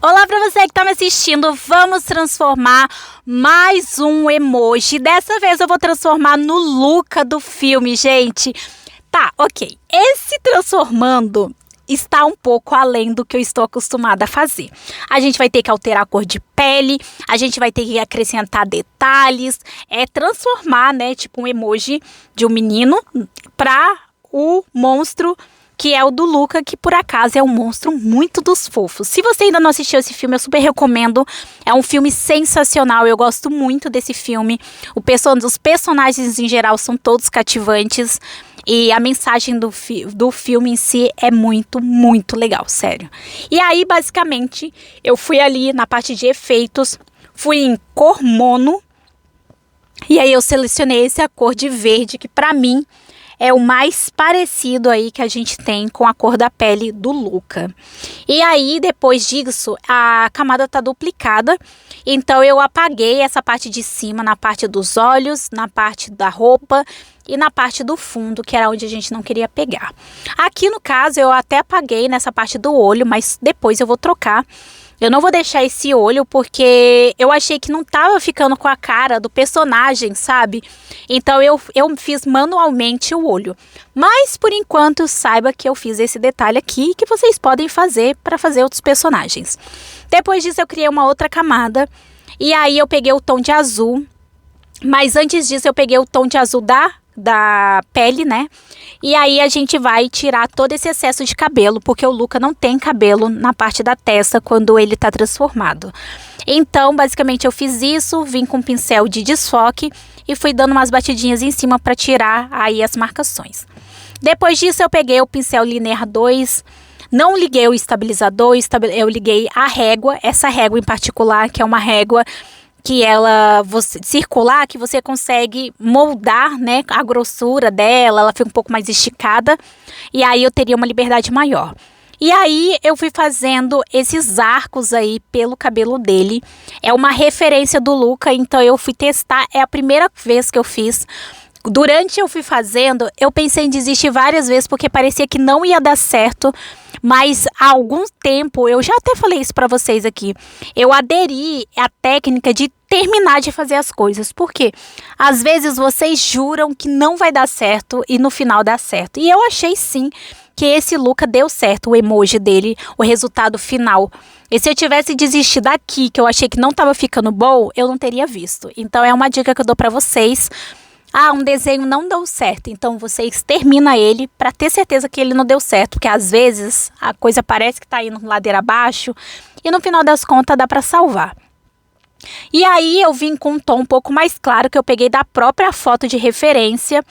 Olá para você que está me assistindo, vamos transformar mais um emoji. Dessa vez eu vou transformar no Luca do filme, gente. Tá, ok. Esse transformando está um pouco além do que eu estou acostumada a fazer. A gente vai ter que alterar a cor de pele, a gente vai ter que acrescentar detalhes, transformar, né, tipo um emoji de um menino para o monstro que é o do Luca, que por acaso é um monstro muito dos fofos. Se você ainda não assistiu esse filme, eu super recomendo. É um filme sensacional, eu gosto muito desse filme. Os personagens em geral são todos cativantes. E a mensagem do filme em si é muito, muito legal, sério. E aí, basicamente, eu fui ali na parte de efeitos, fui em cor mono. E aí eu selecionei essa cor de verde, que pra mim é o mais parecido aí que a gente tem com a cor da pele do Luca. E aí, depois disso, a camada tá duplicada. Então, eu apaguei essa parte de cima na parte dos olhos, na parte da roupa e na parte do fundo, que era onde a gente não queria pegar. Aqui, no caso, eu até apaguei nessa parte do olho, mas depois eu vou trocar. Eu não vou deixar esse olho porque eu achei que não tava ficando com a cara do personagem, sabe? Então eu fiz manualmente o olho. Mas por enquanto saiba que eu fiz esse detalhe aqui que vocês podem fazer para fazer outros personagens. Depois disso eu criei uma outra camada e aí eu peguei o tom de azul. Mas antes disso eu peguei o tom de azul da pele, né? E aí a gente vai tirar todo esse excesso de cabelo, porque o Luca não tem cabelo na parte da testa quando ele tá transformado. Então, basicamente eu fiz isso, vim com um pincel de desfoque e fui dando umas batidinhas em cima para tirar aí as marcações. Depois disso eu peguei o pincel Linear 2, não liguei o estabilizador, eu liguei a régua, essa régua em particular, que é uma régua que circular, que você consegue moldar, né, a grossura dela, ela fica um pouco mais esticada, e aí eu teria uma liberdade maior. E aí eu fui fazendo esses arcos aí pelo cabelo dele, é uma referência do Luca, então eu fui testar, é a primeira vez que eu fiz. Durante eu fui fazendo, eu pensei em desistir várias vezes, porque parecia que não ia dar certo, mas há algum tempo, eu já até falei isso pra vocês aqui, eu aderi à técnica de terminar de fazer as coisas, porque às vezes vocês juram que não vai dar certo e no final dá certo. E eu achei sim que esse Luca deu certo, o emoji dele, o resultado final. E se eu tivesse desistido aqui, que eu achei que não estava ficando bom, eu não teria visto. Então é uma dica que eu dou pra vocês. Um desenho não deu certo, então vocês terminam ele para ter certeza que ele não deu certo, porque às vezes a coisa parece que tá indo ladeira abaixo e no final das contas dá para salvar. E aí eu vim com um tom um pouco mais claro que eu peguei da própria foto de referência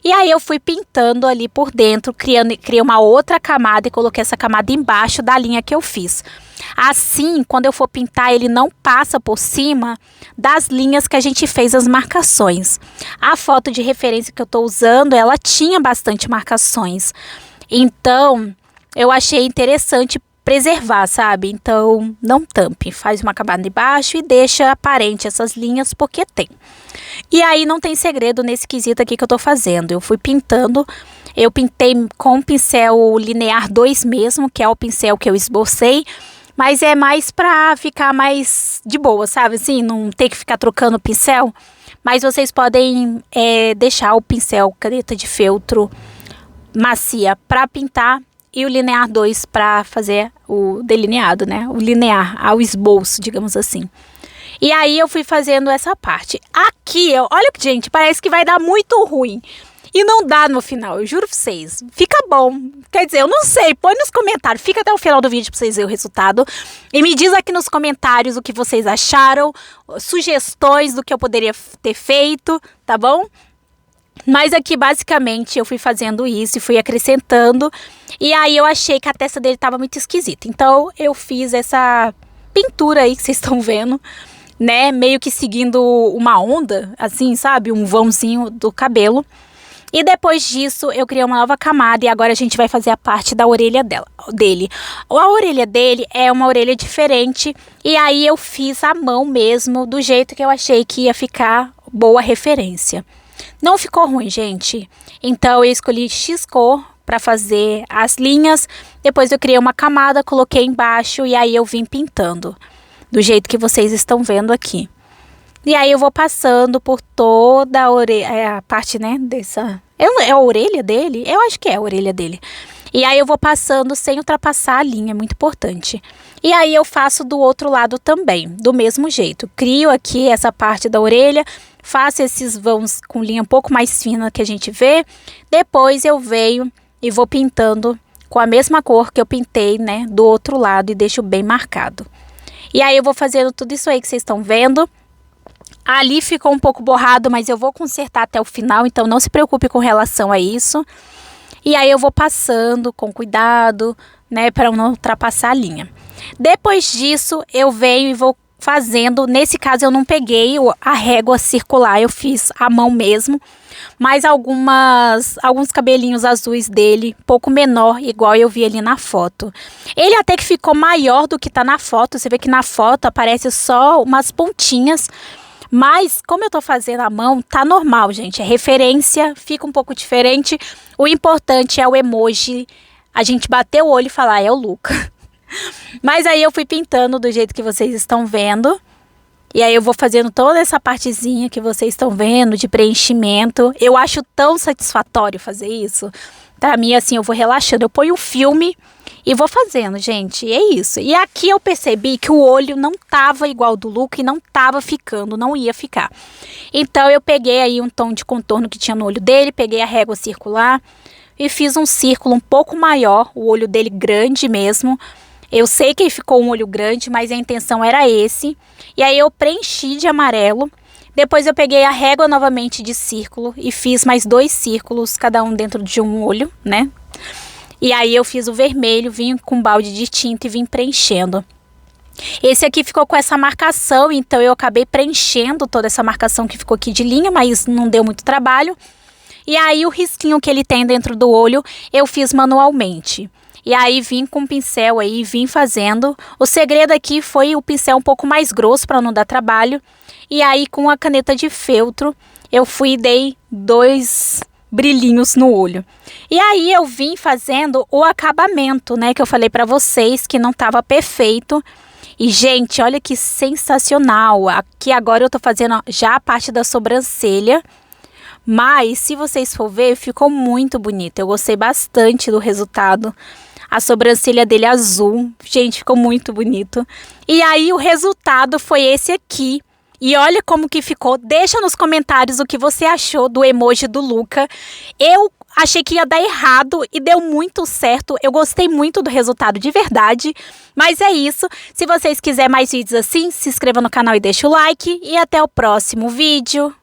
e aí eu fui pintando ali por dentro, criei uma outra camada e coloquei essa camada embaixo da linha que eu fiz. Assim, quando eu for pintar, ele não passa por cima das linhas que a gente fez as marcações. A foto de referência que eu tô usando, ela tinha bastante marcações. Então, eu achei interessante preservar, sabe? Então, não tampe. Faz uma camada embaixo e deixa aparente essas linhas, porque tem. E aí, não tem segredo nesse quesito aqui que eu tô fazendo. Eu fui pintando. Eu pintei com o pincel Linear 2 mesmo, que é o pincel que eu esbocei. Mas é mais pra ficar mais de boa, sabe? Assim, não ter que ficar trocando pincel. Mas vocês podem deixar o pincel caneta de feltro macia pra pintar e o Linear 2 pra fazer o delineado, né? O linear, ao esboço, digamos assim. E aí eu fui fazendo essa parte. Aqui, olha que, gente, parece que vai dar muito ruim. E não dá no final, eu juro pra vocês. Fica bom. Quer dizer, eu não sei. Põe nos comentários. Fica até o final do vídeo pra vocês verem o resultado. E me diz aqui nos comentários o que vocês acharam. Sugestões do que eu poderia ter feito, tá bom? Mas aqui, basicamente, eu fui fazendo isso e fui acrescentando. E aí eu achei que a testa dele tava muito esquisita. Então, eu fiz essa pintura aí que vocês estão vendo, né? Meio que seguindo uma onda, assim, sabe? Um vãozinho do cabelo. E depois disso, eu criei uma nova camada e agora a gente vai fazer a parte da orelha dele. A orelha dele é uma orelha diferente e aí eu fiz à mão mesmo, do jeito que eu achei que ia ficar boa referência. Não ficou ruim, gente. Então eu escolhi X cor para fazer as linhas. Depois eu criei uma camada, coloquei embaixo e aí eu vim pintando. Do jeito que vocês estão vendo aqui. E aí eu vou passando por toda a orelha, a parte, né, dessa... É a orelha dele? Eu acho que é a orelha dele. E aí eu vou passando sem ultrapassar a linha, é muito importante. E aí eu faço do outro lado também, do mesmo jeito. Crio aqui essa parte da orelha, faço esses vãos com linha um pouco mais fina que a gente vê. Depois eu venho e vou pintando com a mesma cor que eu pintei, né, do outro lado e deixo bem marcado. E aí eu vou fazendo tudo isso aí que vocês estão vendo. Ali ficou um pouco borrado, mas eu vou consertar até o final, então não se preocupe com relação a isso. E aí eu vou passando com cuidado, né, para não ultrapassar a linha. Depois disso, eu venho e vou fazendo, nesse caso eu não peguei a régua circular, eu fiz à mão mesmo. Mas alguns cabelinhos azuis dele, pouco menor, igual eu vi ali na foto. Ele até que ficou maior do que tá na foto, você vê que na foto aparece só umas pontinhas. Mas, como eu tô fazendo à mão, tá normal, gente. É referência, fica um pouco diferente. O importante é o emoji, a gente bater o olho e falar, é o Luca. Mas aí eu fui pintando do jeito que vocês estão vendo. E aí eu vou fazendo toda essa partezinha que vocês estão vendo, de preenchimento. Eu acho tão satisfatório fazer isso. Pra mim, assim, eu vou relaxando. Eu ponho um filme e vou fazendo, gente. E é isso. E aqui eu percebi que o olho não tava igual do Luca e não tava ficando, não ia ficar. Então eu peguei aí um tom de contorno que tinha no olho dele, peguei a régua circular e fiz um círculo um pouco maior, o olho dele grande mesmo. Eu sei que ficou um olho grande, mas a intenção era esse. E aí eu preenchi de amarelo. Depois eu peguei a régua novamente de círculo e fiz mais 2 círculos, cada um dentro de um olho, né? E aí eu fiz o vermelho, vim com um balde de tinta e vim preenchendo. Esse aqui ficou com essa marcação, então eu acabei preenchendo toda essa marcação que ficou aqui de linha, mas não deu muito trabalho. E aí o risquinho que ele tem dentro do olho, eu fiz manualmente. E aí vim com o pincel aí, vim fazendo. O segredo aqui foi o pincel um pouco mais grosso para não dar trabalho. E aí com a caneta de feltro, eu fui e dei 2 brilhinhos no olho. E aí eu vim fazendo o acabamento, né, que eu falei para vocês que não estava perfeito. E gente, olha que sensacional. Aqui agora eu tô fazendo já a parte da sobrancelha. Mas se vocês for ver, ficou muito bonito. Eu gostei bastante do resultado. A sobrancelha dele azul. Gente, ficou muito bonito. E aí o resultado foi esse aqui. E olha como que ficou. Deixa nos comentários o que você achou do emoji do Luca. Eu achei que ia dar errado e deu muito certo. Eu gostei muito do resultado de verdade. Mas é isso. Se vocês quiserem mais vídeos assim, se inscreva no canal e deixa o like. E até o próximo vídeo.